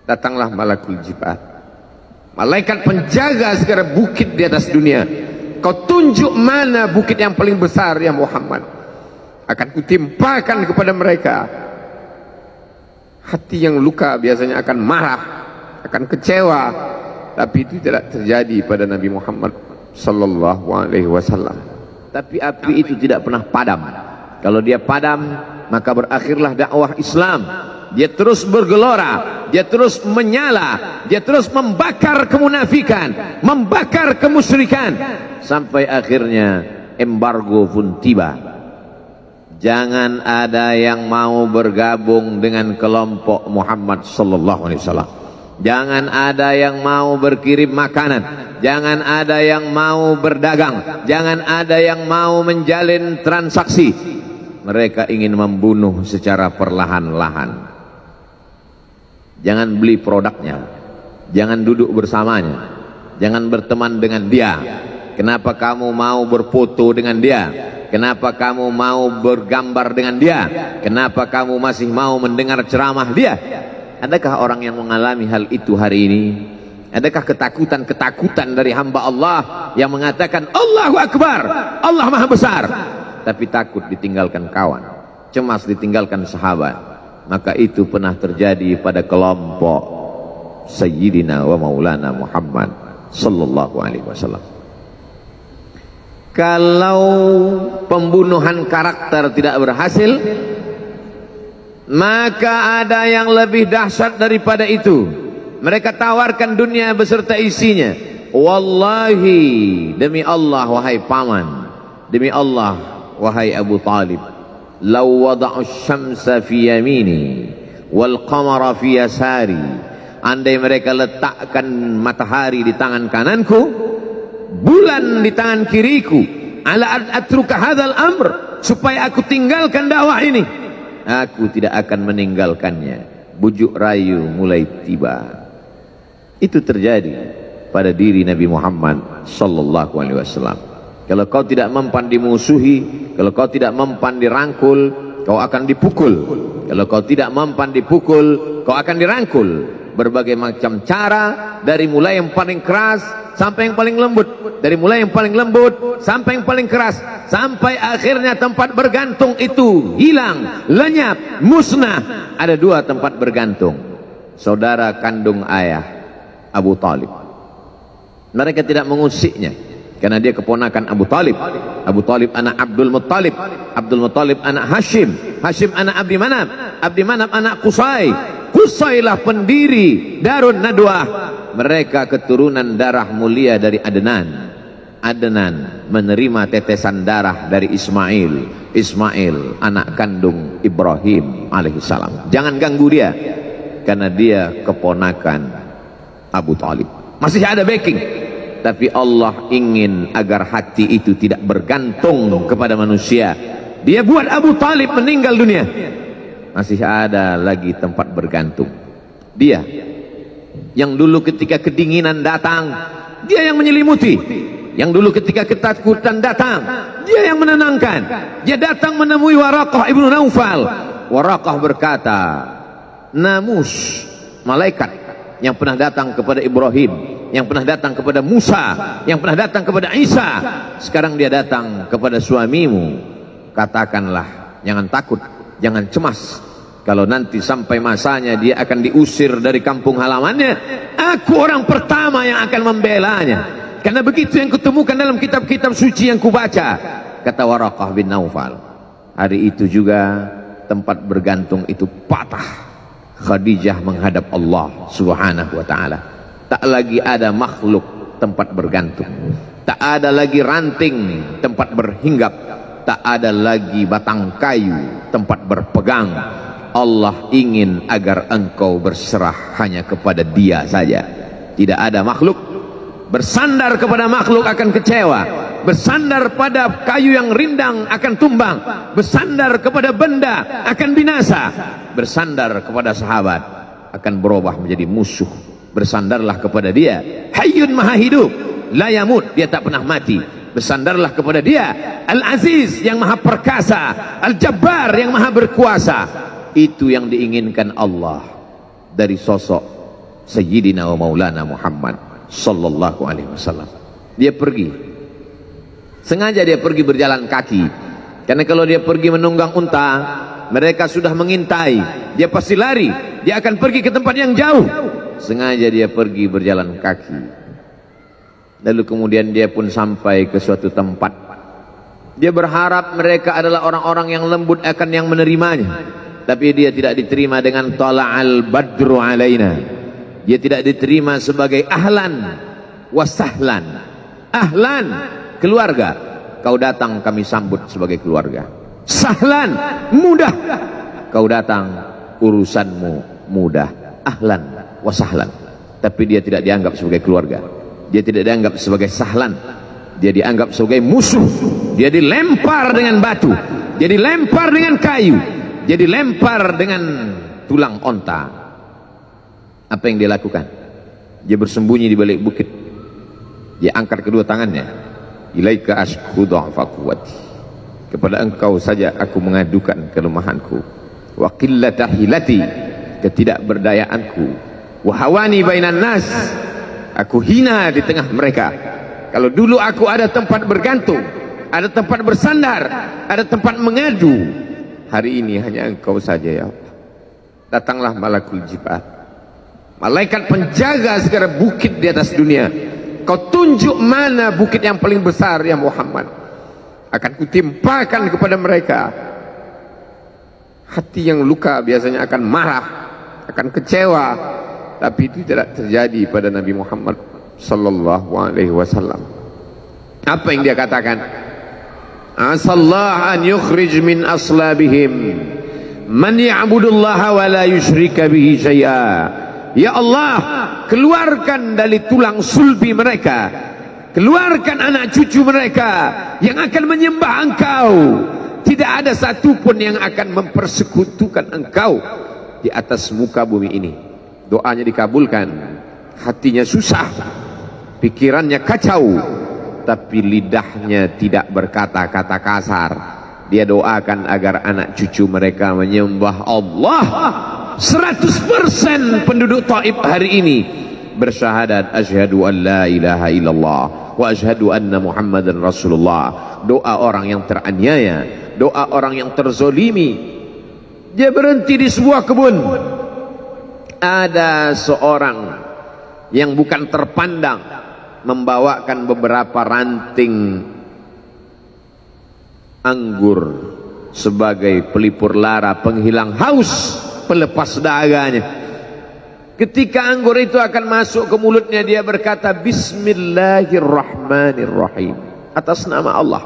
Datanglah malakul jibal, malaikat penjaga segala bukit di atas dunia. Kau tunjuk mana bukit yang paling besar ya Muhammad, akan kutimpakan kepada mereka. Hati yang luka biasanya akan marah, akan kecewa, tapi itu tidak terjadi pada Nabi Muhammad sallallahu alaihi wasallam. Tapi api itu tidak pernah padam. Kalau dia padam, maka berakhirlah dakwah Islam. Dia terus bergelora, dia terus menyala, dia terus membakar kemunafikan, membakar kemusyrikan, sampai akhirnya embargo pun tiba. Jangan ada yang mau bergabung dengan kelompok Muhammad sallallahu alaihi wasallam. Jangan ada yang mau berkirim makanan, jangan ada yang mau berdagang, jangan ada yang mau menjalin transaksi. Mereka ingin membunuh secara perlahan-lahan. Jangan beli produknya, jangan duduk bersamanya, jangan berteman dengan dia. Kenapa kamu mau berfoto dengan dia? Kenapa kamu mau bergambar dengan dia? Kenapa kamu masih mau mendengar ceramah dia? Adakah orang yang mengalami hal itu hari ini? Adakah ketakutan-ketakutan dari hamba Allah yang mengatakan Allahu Akbar, Allah Maha Besar, tapi takut ditinggalkan kawan, cemas ditinggalkan sahabat? Maka itu pernah terjadi pada kelompok Sayyidina wa Maulana Muhammad sallallahu alaihi wasallam. Kalau pembunuhan karakter tidak berhasil, maka ada yang lebih dahsyat daripada itu. Mereka tawarkan dunia beserta isinya. Wallahi, demi Allah wahai paman, demi Allah wahai Abu Talib, law wada'u syamsa fi yamini wal qamara fi yasari, andai mereka letakkan matahari di tangan kananku, bulan di tangan kiriku, ala atruka hadzal amr, supaya aku tinggalkan dakwah ini, aku tidak akan meninggalkannya. Bujuk rayu mulai tiba. Itu terjadi pada diri Nabi Muhammad sallallahu alaihi wasallam. Kalau kau tidak mempan dimusuhi, kalau kau tidak mempan dirangkul, kau akan dipukul. Kalau kau tidak mempan dipukul, kau akan dirangkul. Berbagai macam cara, dari mulai yang paling keras sampai yang paling lembut, dari mulai yang paling lembut sampai yang paling keras, sampai akhirnya tempat bergantung itu hilang, lenyap, musnah. Ada dua tempat bergantung, saudara kandung ayah Abu Talib. Mereka tidak mengusiknya karena dia keponakan Abu Talib. Abu Talib anak Abdul Muttalib, Abdul Muttalib anak Hashim, Hashim anak Abdi Manaf, Abdi Manaf anak Qusay, Qusaylah pendiri Darun Nadwah. Mereka keturunan darah mulia dari Adnan. Adnan menerima tetesan darah dari Ismail. Ismail anak kandung Ibrahim alaihissalam. Jangan ganggu dia, karena dia keponakan Abu Talib. Masih ada backing. Tapi Allah ingin agar hati itu tidak bergantung kepada manusia. Dia buat Abu Talib meninggal dunia. Masih ada lagi tempat bergantung. Dia yang dulu ketika kedinginan datang, dia yang menyelimuti. Yang dulu ketika ketakutan datang, dia yang menenangkan. Dia datang menemui Waraqah ibnu Naufal. Waraqah berkata, Namus, malaikat yang pernah datang kepada Ibrahim, yang pernah datang kepada Musa, yang pernah datang kepada Isa, sekarang dia datang kepada suamimu. Katakanlah, jangan takut, jangan cemas. Kalau nanti sampai masanya dia akan diusir dari kampung halamannya, aku orang pertama yang akan membelanya. Karena begitu yang kutemukan dalam kitab-kitab suci yang kubaca, kata Waraqah bin Naufal. Hari itu juga tempat bergantung itu patah. Khadijah menghadap Allah subhanahu wa ta'ala. Tak lagi ada makhluk tempat bergantung, tak ada lagi ranting tempat berhinggap, tak ada lagi batang kayu tempat berpegang. Allah ingin agar engkau berserah hanya kepada Dia saja. Tidak ada makhluk. Bersandar kepada makhluk akan kecewa, bersandar pada kayu yang rindang akan tumbang, bersandar kepada benda akan binasa, bersandar kepada sahabat akan berubah menjadi musuh. Bersandarlah kepada Dia, Hayyun Maha Hidup, la yamut, Dia tak pernah mati. Bersandarlah kepada Dia, Al-Aziz yang Maha Perkasa, Al-Jabbar yang Maha Berkuasa. Itu yang diinginkan Allah dari sosok Sayyidina wa Maulana Muhammad sallallahu alaihi wasallam. Dia pergi. Sengaja dia pergi berjalan kaki. Karena kalau dia pergi menunggang unta, mereka sudah mengintai. Dia pasti lari. Dia akan pergi ke tempat yang jauh. Sengaja dia pergi berjalan kaki. Lalu kemudian dia pun sampai ke suatu tempat. Dia berharap mereka adalah orang-orang yang lembut akan yang menerimanya. Tapi dia tidak diterima dengan tala'al badru alaina. Dia tidak diterima sebagai ahlan wasahlan. Ahlan, keluarga, kau datang kami sambut sebagai keluarga. Sahlan, mudah, kau datang urusanmu mudah. Ahlan wasahlan. Tapi dia tidak dianggap sebagai keluarga. Dia tidak dianggap sebagai sahlan. Dia dianggap sebagai musuh. Dia dilempar dengan batu. Dia dilempar dengan kayu. Dia dilempar dengan tulang onta. Apa yang dia lakukan? Dia bersembunyi di balik bukit. Dia angkat kedua tangannya. Ilaika ashku dha'fa quwwati. Kepada engkau saja aku mengadukan kelemahanku. Wa qillata hilati, ketidakberdayaanku. Wa hawani bainan nas, aku hina di tengah mereka. Kalau dulu aku ada tempat bergantung, ada tempat bersandar, ada tempat mengadu, hari ini hanya engkau saja ya Allah. Datanglah malakul jibal, malaikat penjaga segala bukit di atas dunia. Kau tunjuk mana bukit yang paling besar ya Muhammad, akan kutimpakan kepada mereka. Hati yang luka biasanya akan marah, akan kecewa, tapi itu tidak terjadi pada Nabi Muhammad sallallahu alaihi wasallam. Apa yang dia katakan? Asallah an yukhrij min aslabihim man ya'budullaha wa la yusyrika bihi syai'a. Ya Allah, keluarkan dari tulang sulbi mereka, keluarkan anak cucu mereka yang akan menyembah engkau. Tidak ada satupun yang akan mempersekutukan engkau di atas muka bumi ini. Doanya dikabulkan, hatinya susah, pikirannya kacau, tapi lidahnya tidak berkata-kata kasar. Dia doakan agar anak cucu mereka menyembah Allah. 100% penduduk Taif hari ini bersyahadat asyhadu an la ilaha illallah wa asyhadu anna Muhammadan Rasulullah. Doa orang yang teraniaya, doa orang yang terzolimi. Dia berhenti di sebuah kebun. Ada seorang yang bukan terpandang membawakan beberapa ranting anggur sebagai pelipur lara, penghilang haus, pelepas dahaganya. Ketika anggur itu akan masuk ke mulutnya, dia berkata Bismillahirrahmanirrahim, atas nama Allah.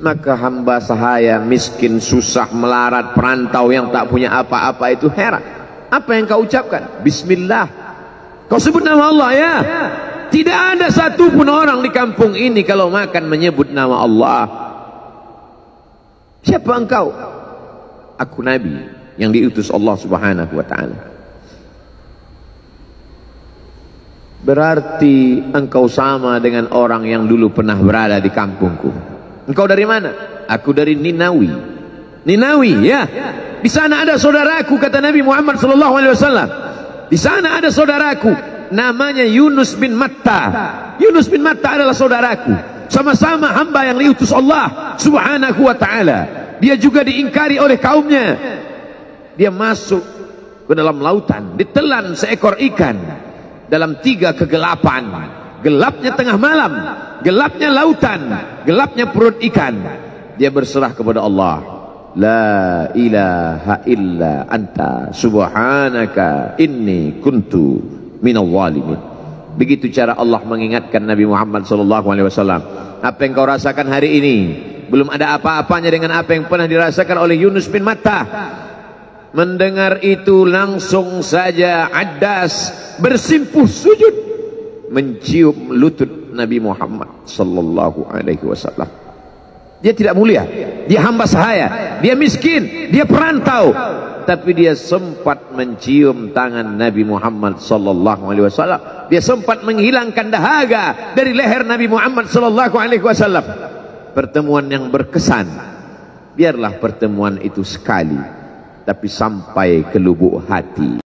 Maka hamba sahaya miskin, susah, melarat, perantau yang tak punya apa-apa itu heran. Apa yang kau ucapkan? Bismillah. Kau sebut nama Allah ya. Tidak ada satupun orang di kampung ini kalau makan menyebut nama Allah. Siapa engkau? Aku Nabi yang diutus Allah subhanahu wa ta'ala. Berarti engkau sama dengan orang yang dulu pernah berada di kampungku. Engkau dari mana? Aku dari Ninawi. Ninawi ya. Di sana ada saudaraku, kata Nabi Muhammad sallallahu alaihi wasallam. Di sana ada saudaraku namanya Yunus bin Matta. Yunus bin Matta adalah saudaraku. Sama-sama hamba yang diutus Allah subhanahu wa ta'ala. Dia juga diingkari oleh kaumnya. Dia masuk ke dalam lautan, ditelan seekor ikan dalam 3 kegelapan. Gelapnya tengah malam, gelapnya lautan, gelapnya perut ikan. Dia berserah kepada Allah. La ilaha illa anta subhanaka inni kuntu minal zalimin. Begitu cara Allah mengingatkan Nabi Muhammad SAW. Apa yang kau rasakan hari ini belum ada apa-apanya dengan apa yang pernah dirasakan oleh Yunus bin Matta. Mendengar itu langsung saja Addas bersimpuh sujud mencium lutut Nabi Muhammad sallallahu alaihi wasallam. Dia tidak mulia, dia hamba sahaya, dia miskin, dia perantau, tapi dia sempat mencium tangan Nabi Muhammad sallallahu alaihi wasallam. Dia sempat menghilangkan dahaga dari leher Nabi Muhammad sallallahu alaihi wasallam. Pertemuan yang berkesan. Biarlah pertemuan itu sekali, tapi sampai ke lubuk hati.